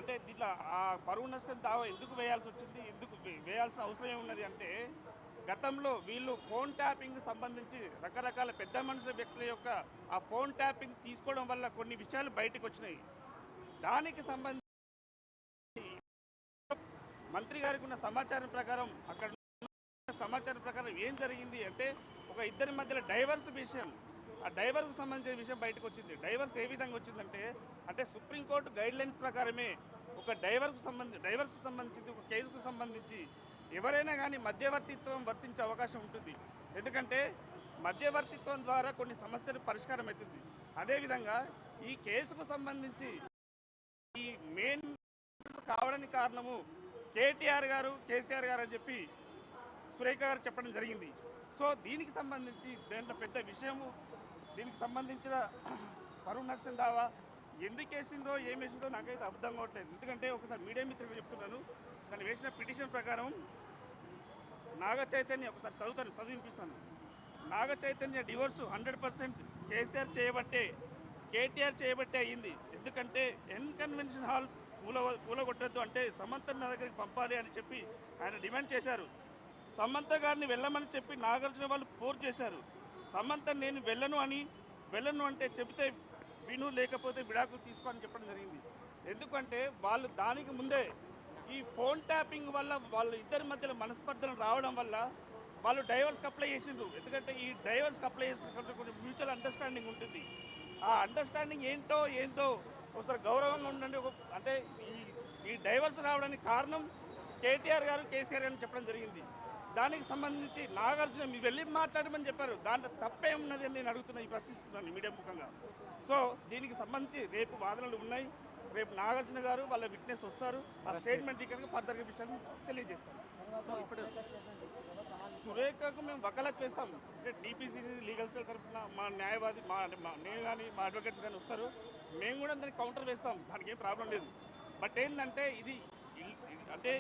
అంటే దీంట్లో ఆ పరువు నష్టం దావా ఎందుకు వేయాల్సి వచ్చింది, ఎందుకు వేయాల్సిన అవసరం ఏమున్నది అంటే, గతంలో వీళ్ళు ఫోన్ ట్యాపింగ్ సంబంధించి రకరకాల పెద్ద మనుషుల వ్యక్తుల యొక్క ఆ ఫోన్ ట్యాపింగ్ తీసుకోవడం వల్ల కొన్ని విషయాలు బయటకు వచ్చినాయి. దానికి సంబంధించి మంత్రి గారికి ఉన్న సమాచారం ప్రకారం, అక్కడ సమాచారం ప్రకారం ఏం జరిగింది అంటే, ఒక ఇద్దరి మధ్యలో డైవర్స్ విషయం, ఆ డైవర్స్కి సంబంధించిన విషయం బయటకు వచ్చింది. డైవర్స్ ఏ విధంగా వచ్చిందంటే, అంటే సుప్రీంకోర్టు గైడ్ లైన్స్ ప్రకారమే ఒక డైవర్స్కి సంబంధించి ఒక కేసుకు సంబంధించి ఎవరైనా కానీ మధ్యవర్తిత్వం వర్తించే అవకాశం ఉంటుంది. ఎందుకంటే మధ్యవర్తిత్వం ద్వారా కొన్ని సమస్యలు పరిష్కారం అవుతుంది. అదేవిధంగా ఈ కేసుకు సంబంధించి ఈ మెయిన్ కావడానికి కారణము కేటీఆర్ గారు, కేసీఆర్ గారు అని చెప్పి సురేఖ గారు చెప్పడం జరిగింది. సో దీనికి సంబంధించి దాంట్లో పెద్ద విషయము, దీనికి సంబంధించిన పరువు నష్టం దావా ఎందుకు వేసిందో ఏం వేసిందో నాకైతే అర్థం కావట్లేదు. ఎందుకంటే ఒకసారి మీడియా మిత్రులు చెప్తున్నాను, తను వేసిన పిటిషన్ ప్రకారం నాగ చైతన్య, ఒకసారి చదివినిపిస్తాను. నాగ చైతన్య డివోర్సు 100% కేసీఆర్ చేయబట్టే, కేటీఆర్ చేయబట్టే అయ్యింది. ఎందుకంటే కన్వెన్షన్ హాల్ కూలగొట్టద్దు అంటే సమంత నా దగ్గరికి పంపాలి అని చెప్పి ఆయన డిమాండ్ చేశారు. సమంత గారిని వెళ్ళమని చెప్పి నాగార్జున వాళ్ళు ఫోర్స్ చేశారు. సమంత నేను వెళ్ళను అంటే చెబితే విను, లేకపోతే విడాకులు తీసుకోని చెప్పడం జరిగింది. ఎందుకంటే వాళ్ళు దానికి ముందే ఈ ఫోన్ ట్యాపింగ్ వల్ల వాళ్ళు ఇద్దరి మధ్యలో మనస్పర్ధలు రావడం వల్ల వాళ్ళు డైవర్స్కి అప్లై చేసిండ్రు. ఎందుకంటే ఈ డైవర్స్కి అప్లై చేసిన కొంచెం మ్యూచువల్ అండర్స్టాండింగ్ ఉంటుంది. ఆ అండర్స్టాండింగ్ ఏంటో ఒకసారి గౌరవంగా ఉండండి. అంటే ఈ డైవర్స్ రావడానికి కారణం కేటీఆర్ గారు, కేసీఆర్ గారు చెప్పడం జరిగింది. దానికి సంబంధించి నాగార్జున మీరు వెళ్ళి మాట్లాడమని చెప్పారు. దాంట్లో తప్పే ఉన్నది అని నేను అడుగుతున్నాను, ప్రశ్నిస్తున్నాను మీడియా ముఖంగా. సో దీనికి సంబంధించి రేపు వాదనలు ఉన్నాయి. రేపు నాగార్జున గారు వాళ్ళ విట్నెస్ వస్తారు. ఆ స్టేట్మెంట్ ఇక్కడ ఫర్దర్గా విషయాన్ని తెలియజేస్తాం. సో ఇప్పుడు సురేఖకు మేము వకాలత్ వేస్తాం. అంటే టీపీసీసీ లీగల్ సెల్ తరఫున మా న్యాయవాది, నేను కానీ మా అడ్వకేట్స్ కానీ వస్తారు. మేము కూడా దానికి కౌంటర్ వేస్తాం, దానికి ఏం ప్రాబ్లం లేదు. బట్ ఏంటంటే ఇది అంటే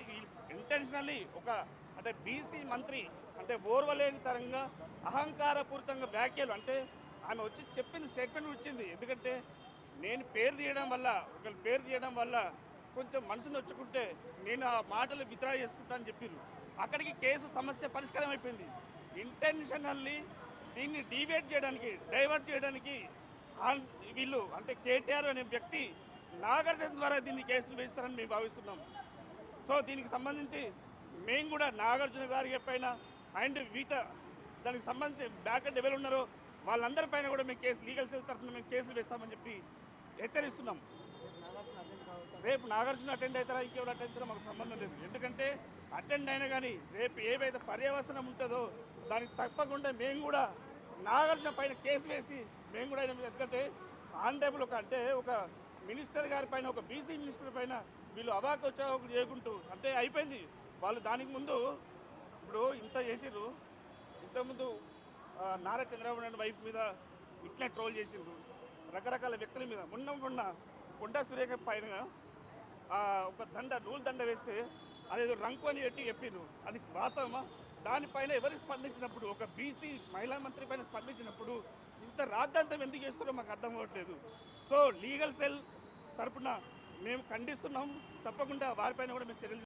ఇంటెన్షనల్లీ అంటే బీసీ మంత్రి అంటే ఓర్వలేని తరంగా అహంకారపూరితంగా వ్యాఖ్యలు, అంటే ఆమె వచ్చి చెప్పింది, స్టేట్మెంట్ ఇచ్చింది. ఎందుకంటే నేను పేరు తీయడం వల్ల కొంచెం మనసును వచ్చుకుంటే నేను ఆ మాటలు విత్డ్రా చేసుకుంటానని చెప్పారు. అక్కడికి కేసు సమస్య పరిష్కారం అయిపోయింది. ఇంటెన్షనల్లీ దీన్ని డైవర్ట్ చేయడానికి వీళ్ళు అంటే కేటీఆర్ అనే వ్యక్తి నాగార్జున ద్వారా దీన్ని కేసులు వేస్తారని మేము భావిస్తున్నాం. సో దీనికి సంబంధించి మేము కూడా నాగార్జున గారి పైన అండ్ దానికి సంబంధించి బ్యాక్ ఎవరు ఉన్నారో వాళ్ళందరిపైన కూడా మేము లీగల్ సెల్ తరఫున మేము కేసులు వేస్తామని చెప్పి హెచ్చరిస్తున్నాం. రేపు నాగార్జున అటెండ్ అవుతారా, ఇంకెవరు అటెండ్ అవుతారో మాకు సంబంధం లేదు. ఎందుకంటే అటెండ్ అయినా కానీ రేపు ఏవైతే పర్యవసనం ఉంటుందో దానికి తప్పకుండా మేము కూడా నాగార్జున పైన కేసు వేసి మేము కూడా, ఎందుకంటే ఆనరేబుల్ ఒక మినిస్టర్ గారి పైన, ఒక బీసీ మినిస్టర్ పైన వీళ్ళు అవాకోచావకు చేయకుంటూ అంటే అయిపోయింది. వాళ్ళు దానికి ముందు ఇప్పుడు ఇంత చేసిర్రు, ఇంతకుముందు నారా చంద్రబాబు నాయుడు వైఫ్ మీద ఇట్లా ట్రోల్ చేసిండ్రు, రకరకాల వ్యక్తుల మీద. మొన్న కొండా సురేఖ పైన ఒక రూల్ దండ వేస్తే అదేదో రంకు అని చెప్పిండ్రు. అది వాస్తవమా? దానిపైన ఎవరు స్పందించినప్పుడు, ఒక బీసీ మహిళా మంత్రి పైన స్పందించినప్పుడు ఇంత రాద్ధాంతం ఎందుకు చేస్తారో మాకు అర్థం అవ్వట్లేదు. సో లీగల్ సెల్ తరఫున మేము ఖండిస్తున్నాం. తప్పకుండా వారిపైన కూడా మేము చర్యలు